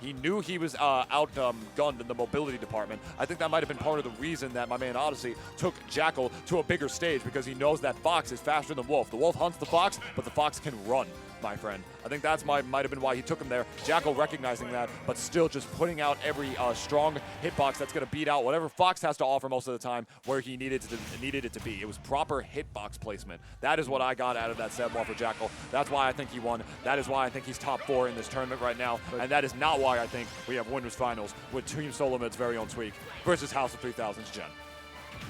He knew he was outgunned in the mobility department. I think that might have been part of the reason that my man Odyssey took Jackal to a bigger stage, because he knows that Fox is faster than Wolf. The Wolf hunts the Fox, but the Fox can run, my friend. I think that's might have been why he took him there. Jackal recognizing that, but still just putting out every strong hitbox that's going to beat out whatever Fox has to offer most of the time where he needed it to be. It was proper hitbox placement. That is what I got out of that set ball for Jackal. That's why I think he won. That is why I think he's top 4 in this tournament right now. And that is not why I think we have winners finals with Team Solomid's very own Tweek versus House of 3000's Jen.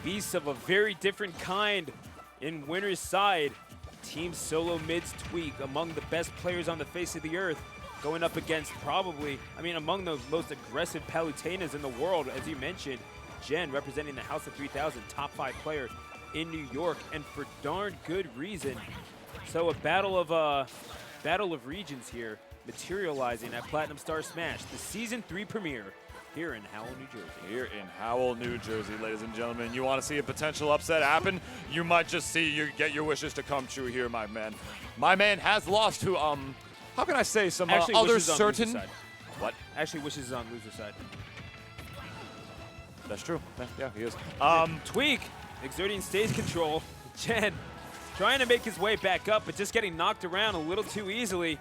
Beasts of a very different kind in winner's side. Team Solo Mid's Tweek, among the best players on the face of the earth, going up against probably, among the most aggressive Palutenas in the world, as you mentioned. Jen representing the House of 3000, top 5 player in New York, and for darn good reason. So a battle of regions here, materializing at Platinum Star Smash, the Season 3 premiere here in Howell, New Jersey. Here in Howell, New Jersey, ladies and gentlemen. You want to see a potential upset happen? You might just see you get your wishes to come true here, my man. My man has lost to, how can I say, some other certain... What? Actually wishes is on loser side. That's true. Yeah, he is. Tweek exerting stage control. Jen trying to make his way back up, but just getting knocked around a little too easily.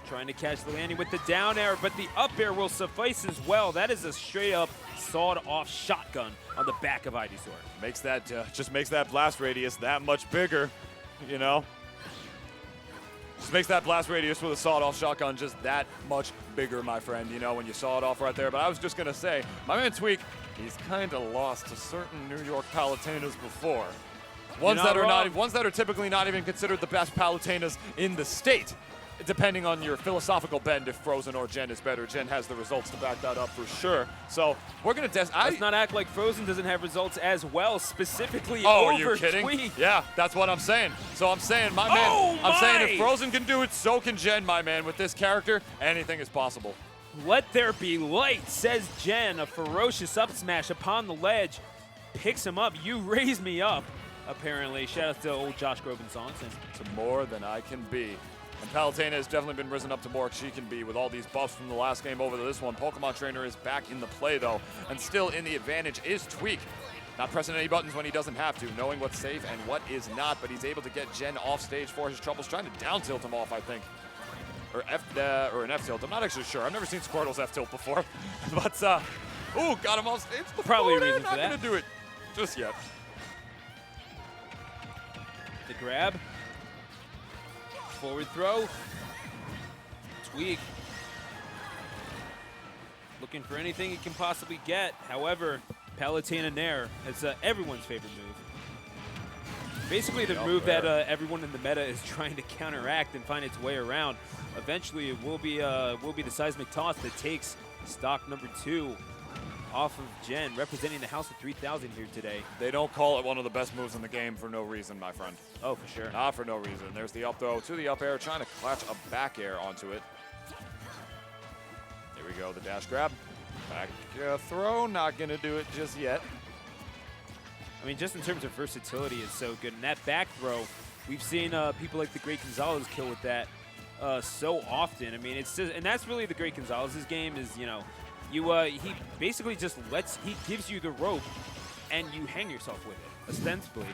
Trying to catch the landing with the down air, but the up air will suffice as well. That is a straight-up sawed-off shotgun on the back of Ivysaur. Makes that just makes that blast radius that much bigger, you know. Just makes that blast radius with a sawed-off shotgun just that much bigger, my friend. You know, when you saw it off right there. But I was just gonna say, my man Tweek, he's kind of lost to certain New York Palutenas before. Ones that are typically not even considered the best Palutenas in the state. Depending on your philosophical bend, if Frozen or Jen is better, Jen has the results to back that up for sure. So we're gonna test. Let's not act like Frozen doesn't have results as well, specifically over Tweek. Oh, are you kidding? Yeah, that's what I'm saying. So I'm saying, my man, I'm saying if Frozen can do it, so can Jen, my man. With this character, anything is possible. Let there be light, says Jen. A ferocious up smash upon the ledge. Picks him up. You raise me up, apparently. Shout out to old Josh Groban songs. To more than I can be. And Palutena has definitely been risen up to more she can be with all these buffs from the last game over to this one. Pokemon Trainer is back in the play, though, and still in the advantage is Tweek. Not pressing any buttons when he doesn't have to, knowing what's safe and what is not, but he's able to get Jen off stage for his troubles, trying to down tilt him off, I think. Or an F tilt. I'm not actually sure. I've never seen Squirtle's F tilt before. But, ooh, got him off stage. Probably a reason for that. Not going to do it just yet. The grab. Forward throw. Tweek looking for anything he can possibly get. However, Palutena Nair is everyone's favorite move. Basically the move that everyone in the meta is trying to counteract and find its way around. Eventually it will be the seismic toss that takes stock number 2 off of Jen, representing the House of 3000 here today. They don't call it one of the best moves in the game for no reason, my friend. Oh, for sure. Not for no reason. There's the up throw to the up air, trying to clutch a back air onto it. Here we go, the dash grab. Back throw, not going to do it just yet. I mean, just in terms of versatility, it's so good. And that back throw, we've seen people like the Great Gonzalez kill with that so often. I mean, it's just, and that's really the Great Gonzalez's game is, you know, he basically just he gives you the rope and you hang yourself with it, ostensibly.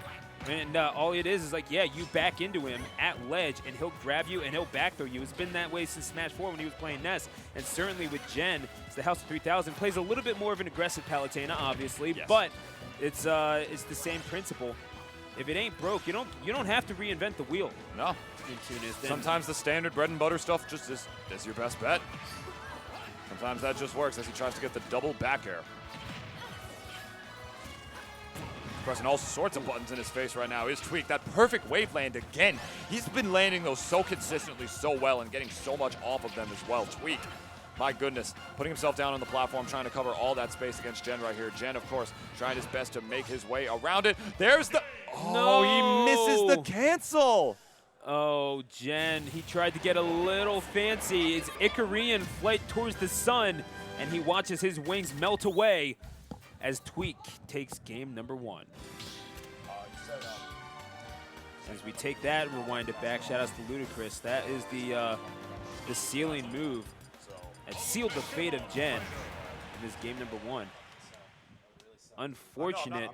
And all it is like, yeah, you back into him at ledge and he'll grab you and he'll back throw you. It's been that way since Smash 4 when he was playing Ness. And certainly with Jen, it's the House of 3000. Plays a little bit more of an aggressive Palutena, obviously, yes. But it's the same principle. If it ain't broke, you don't have to reinvent the wheel. No. Sometimes the standard bread and butter stuff just is your best bet. Sometimes that just works as he tries to get the double back air. Pressing all sorts of buttons in his face right now is Tweek. That perfect wave land again. He's been landing those so consistently, so well, and getting so much off of them as well. Tweek, my goodness, putting himself down on the platform, trying to cover all that space against Jen right here. Jen, of course, trying his best to make his way around it. There's the... Oh, he misses the cancel. Oh, Jen, he tried to get a little fancy. It's Icarian flight towards the sun, and he watches his wings melt away as Tweek takes game number 1. As we take that and rewind it back, shout outs to Ludacris. That is the ceiling move. That sealed the fate of Jen in this game number 1. Unfortunate.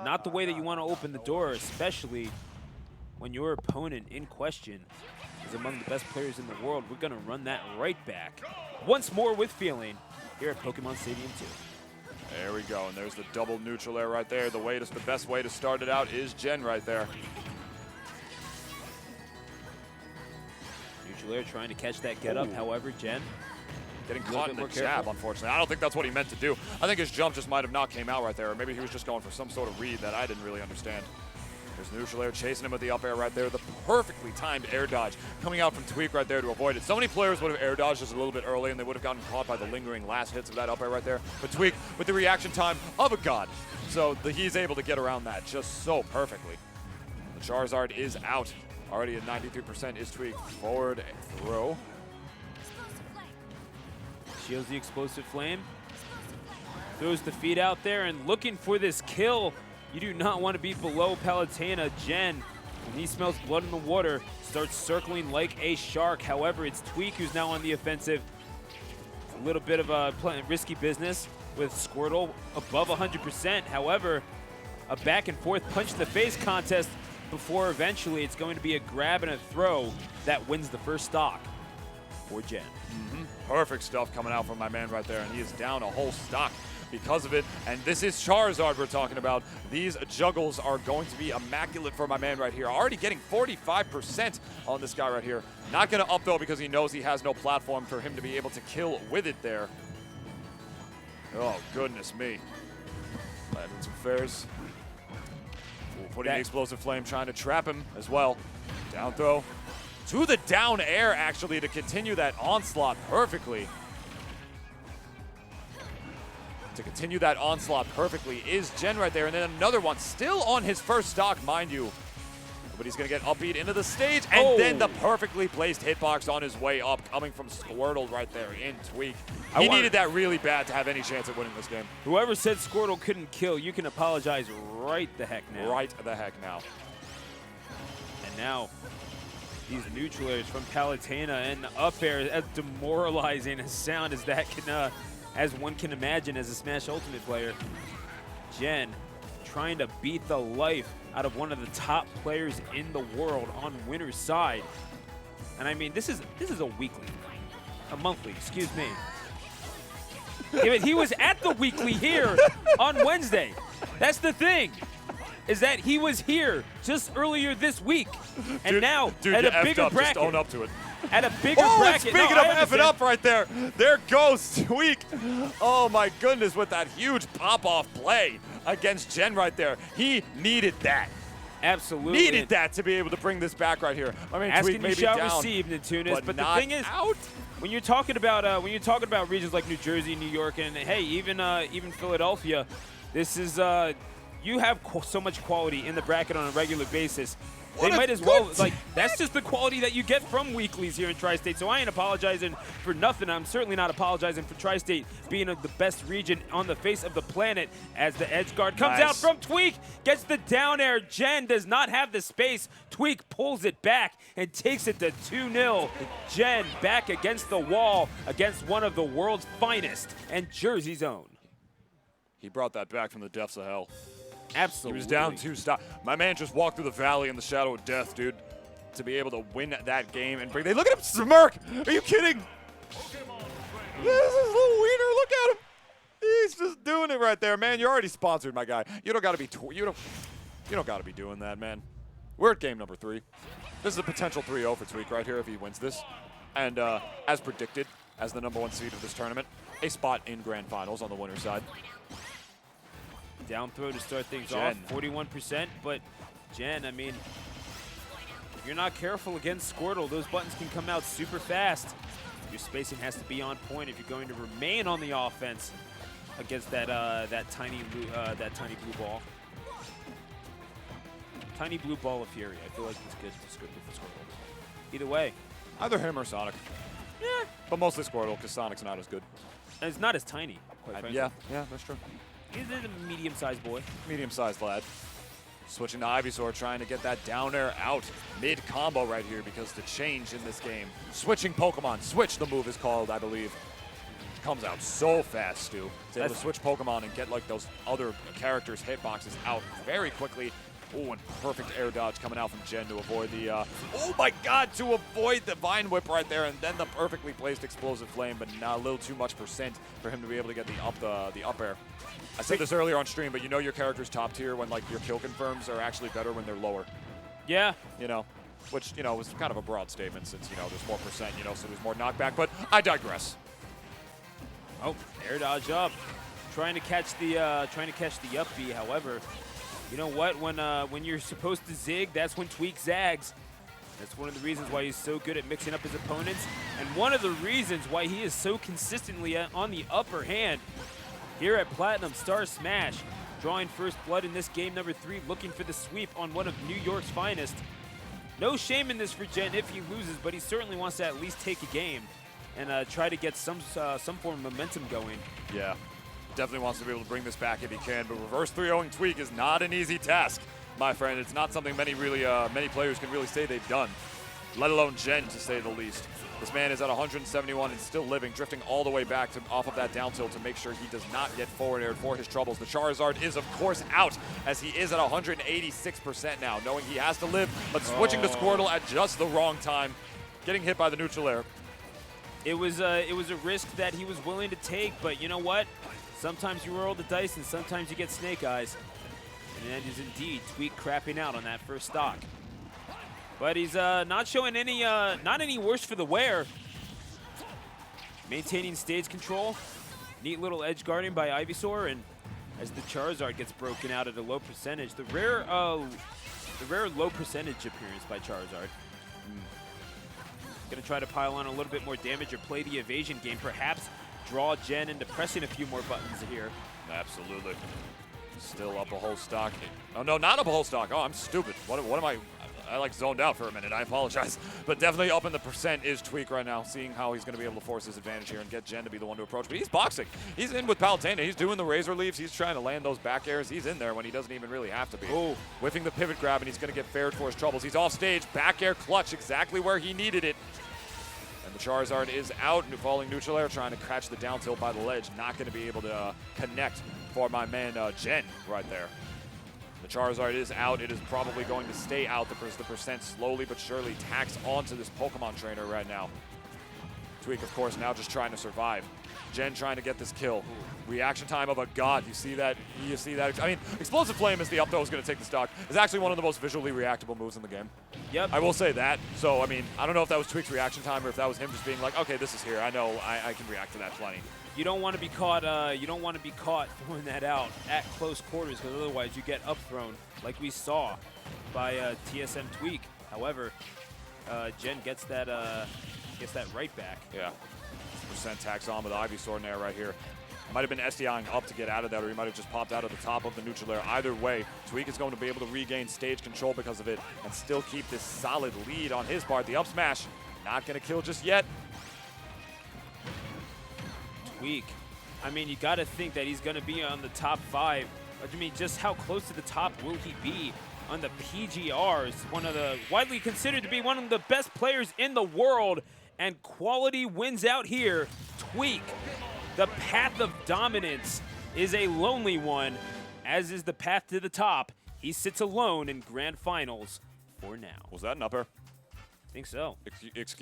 Not the way that you want to open the door, especially when your opponent in question is among the best players in the world. We're going to run that right back once more with feeling here at Pokemon Stadium 2. There we go, and there's the double neutral air right there. The best way to start it out is Jen right there. Neutral air trying to catch that get up, however, Jen getting caught in the jab, unfortunately. I don't think that's what he meant to do. I think his jump just might have not came out right there, or maybe he was just going for some sort of read that I didn't really understand. There's neutral air chasing him with the up air right there. The perfectly timed air dodge coming out from Tweek right there to avoid it. So many players would have air dodged just a little bit early and they would have gotten caught by the lingering last hits of that up air right there. But Tweek with the reaction time of a god. So he's able to get around that just so perfectly. The Charizard is out. Already at 93% is Tweek. Forward throw. Shields the explosive flame. Throws the feet out there and looking for this kill. You do not want to be below Palutena. Jen, when he smells blood in the water, starts circling like a shark. However, it's Tweek who's now on the offensive. A little bit of a risky business with Squirtle above 100%. However, a back and forth punch to the face contest before eventually it's going to be a grab and a throw that wins the first stock for Jen. Perfect stuff coming out from my man right there, and he is down a whole stock because of it. And this is Charizard we're talking about. These juggles are going to be immaculate for my man right here. Already getting 45% on this guy right here. Not going to up though because he knows he has no platform for him to be able to kill with it there. Oh, goodness me. Landing some fares. Putting the explosive flame, trying to trap him as well. Down throw. To the down air, actually, to continue that onslaught perfectly. To continue that onslaught perfectly is Jen right there. And then another one, still on his first stock, mind you. But he's going to get upbeat into the stage. And then the perfectly placed hitbox on his way up, coming from Squirtle right there in Tweek. He needed that really bad to have any chance at winning this game. Whoever said Squirtle couldn't kill, you can apologize right the heck now. Right the heck now. And now, these neutral airs from Palutena and the up air, as demoralizing a sound as that can, as one can imagine as a Smash Ultimate player. Jen trying to beat the life out of one of the top players in the world on winner's side. And I mean, this is a weekly, a monthly, excuse me. He was at the weekly here on Wednesday. That's the thing, is that he was here just earlier this week. And now, at a bigger bracket. Just own up to it. At a bigger bracket. Speaking of effing up right there, there goes Tweek. Oh my goodness, with that huge pop-off play against Jen right there. He needed that. Absolutely. Needed that to be able to bring this back right here. I mean, Asking Tweek may you be shall down, receive, Nintunas, but the not thing is, out. when you're talking about regions like New Jersey, New York, and hey, even Philadelphia, this is you have so much quality in the bracket on a regular basis. They might as well, like, that's just the quality that you get from weeklies here in Tri-State. So I ain't apologizing for nothing. I'm certainly not apologizing for Tri-State being the best region on the face of the planet as the edge guard comes out from Tweek, gets the down air. Jen does not have the space. Tweek pulls it back and takes it to 2-0. Jen back against the wall against one of the world's finest and Jersey's own. He brought that back from the depths of hell. Absolutely. He was down 2 stops. My man just walked through the valley in the shadow of death, dude, to be able to win that game and bring. Look at him smirk. Are you kidding? This is little wiener. Look at him. He's just doing it right there, man. You're already sponsored, my guy. You don't got to be. You don't got to be doing that, man. We're at game number 3. This is a potential 3-0 for Tweek right here if he wins this, and as predicted, as the #1 seed of this tournament, a spot in Grand Finals on the winner's side. Down throw to start things off, 41%, but Jen, I mean, if you're not careful against Squirtle, those buttons can come out super fast. Your spacing has to be on point if you're going to remain on the offense against that tiny blue ball. Tiny blue ball of fury. I feel like it's good for Squirtle. Either way. Either him or Sonic. Yeah. But mostly Squirtle, because Sonic's not as good. And it's not as tiny, quite frankly. Yeah, that's true. He's a medium-sized boy. Medium-sized lad. Switching to Ivysaur, trying to get that down air out mid-combo right here because the change in this game. Switching Pokemon. Switch, the move is called, I believe. comes out so fast, Stu. He's able to switch Pokemon and get like those other characters' hitboxes out very quickly. Oh, and perfect air dodge coming out from Jen to avoid the, oh my god, to avoid the Vine Whip right there, and then the perfectly placed Explosive Flame, but now a little too much percent for him to be able to get the up air. I said this earlier on stream, but you know your character's top tier when like your kill confirms are actually better when they're lower. Yeah. You know, which, you know, was kind of a broad statement since, you know, there's more percent, you know, so there's more knockback, but I digress. Oh, air dodge up. Trying to catch the up B, however. You know what? When you're supposed to zig, that's when Tweek zags. That's one of the reasons why he's so good at mixing up his opponents, and one of the reasons why he is so consistently on the upper hand here at Platinum Star Smash. Drawing first blood in this game number 3, looking for the sweep on one of New York's finest. No shame in this for Jen if he loses, but he certainly wants to at least take a game and try to get some form of momentum going. Yeah. Definitely wants to be able to bring this back if he can, but reverse 3-0ing Tweek is not an easy task, my friend. It's not something many players can really say they've done, let alone Jen, to say the least. This man is at 171 and still living, drifting all the way back off of that down tilt to make sure he does not get forward aired for his troubles. The Charizard is, of course, out, as he is at 186% now, knowing he has to live, but switching to Squirtle at just the wrong time, getting hit by the neutral air. It was a risk that he was willing to take, but you know what? Sometimes you roll the dice, and sometimes you get snake eyes. And that is indeed Tweek crapping out on that first stock. But he's not showing any, not any worse for the wear. Maintaining stage control. Neat little edge guarding by Ivysaur, and as the Charizard gets broken out at a low percentage, the rare low percentage appearance by Charizard. Gonna try to pile on a little bit more damage or play the evasion game, perhaps draw Jen into pressing a few more buttons here. Absolutely. Still up a whole stock. Oh, no, not up a whole stock. Oh, I'm stupid. What am I? I like zoned out for a minute. I apologize. But definitely up in the percent is Tweek right now, seeing how he's going to be able to force his advantage here and get Jen to be the one to approach. But he's boxing. He's in with Palutena. He's doing the razor leaves. He's trying to land those back airs. He's in there when he doesn't even really have to be. Ooh. Whiffing the pivot grab, and he's going to get fared for his troubles. He's off stage. Back air clutch exactly where he needed it. And the Charizard is out, falling neutral air, trying to catch the down tilt by the ledge. Not going to be able to connect for my man Jen right there. The Charizard is out. It is probably going to stay out because the percent slowly but surely tacks onto this Pokemon trainer right now. Tweek, of course, now just trying to survive. Jen trying to get this kill. Reaction time of a god. You see that? You see that? I mean, Explosive Flame is the up throw is going to take the stock. It's actually one of the most visually reactable moves in the game. Yep. I will say that. So, I mean, I don't know if that was Tweek's reaction time or if that was him just being like, okay, this is here. I know I can react to that plenty. You don't want to be caught. You don't want to be caught throwing that out at close quarters, because otherwise you get up thrown, like we saw by TSM Tweek. However, Jen gets that right back. Yeah. Percent tax on with Ivysaur in there right here. Might have been SDIing up to get out of that, or he might have just popped out of the top of the neutral air. Either way, Tweek is going to be able to regain stage control because of it and still keep this solid lead on his part. The up smash, not going to kill just yet. Tweek, I mean, you got to think that he's going to be on the top 5. I mean, just how close to the top will he be on the PGRs? One of the widely considered to be one of the best players in the world, and quality wins out here. Tweek, the path of dominance is a lonely one, as is the path to the top. He sits alone in grand finals for now. Was that an upper? I think so. Excuse